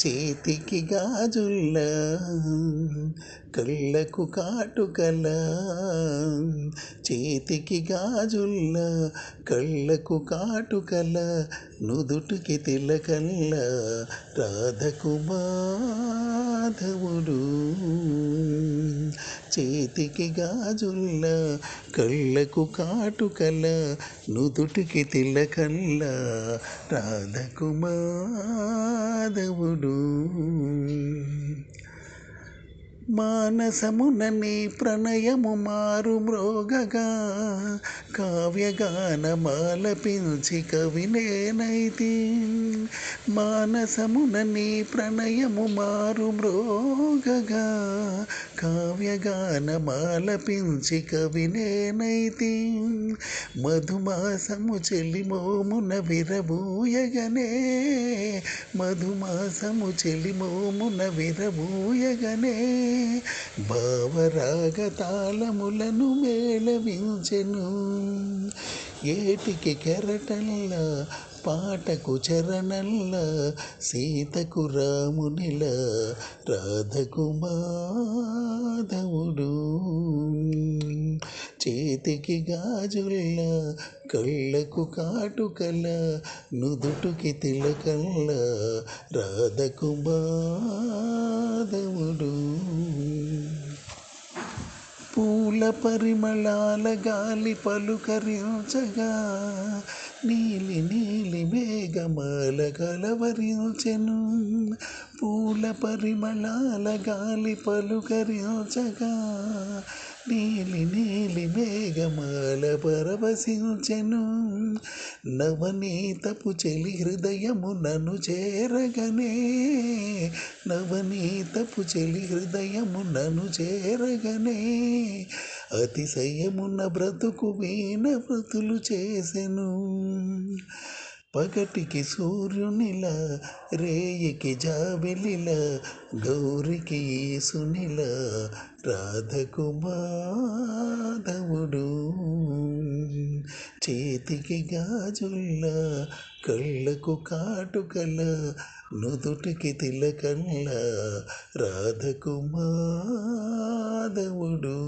చేతికి గాజుల్లా కళ్ళకు కాటుకలా, చేతికి గాజుల్లా కళ్ళకు కాటుకలా, నుదుటికి తిలకల్లా రాధకు మాధవుడు. చేతికి గాజుల్లా కళ్ళకు కాటుకలా, నుదుటికి తిలకల్లా రాధకు మాధవుడు. మానసమున నీ ప్రణయము మారు మ్రోగగా, కావ్యగానమాలపించి కవినేనైతి. మానసమున నీ ప్రణయము మారు మ్రోగగా, కావ్యగానమాలపించి కవినేనైతి. మధుమాసము చెలిమోమున విరబూయగనే, మధుమాసము చెలిమోమున విరబూయగనే, భావరాగ తాళములను మేళవించెను. ఏటికి కెరటల్లా పాటకు చరణల్లా, సీతకు రామునిలా రాధకు మాధవుడు. చేతికి గాజుల్లా కళ్ళకు కాటుకలా, నుదుటికి తిలకల్లా రాధకు మాధవుడు. పూల పరిమళాల గాలి పలుకరించగా, నీలి నీలి మేఘమాల కలవరించెను. పూల పరిమళాల గాలి పలుకరించగా, నీలి నీలి మేఘమాల పరవశించెను. నవనీతపు చెలి హృదయము నన్ను చేరగనే, నవనీతపు చెలి హృదయము నన్ను చేరగనే, అతిశయమున బ్రతుకు వీణ వృతులు చేసెను. పగటికి సూర్యునిలా, రేయికి జాబిలిలా, గౌరికి యేసునిలా రాధకు మాధవుడు. చేతికి గాజుల్లా కళ్ళకు కాటుకలా, నుదుటికి తిలకల్లా రాధకు మాధవుడు.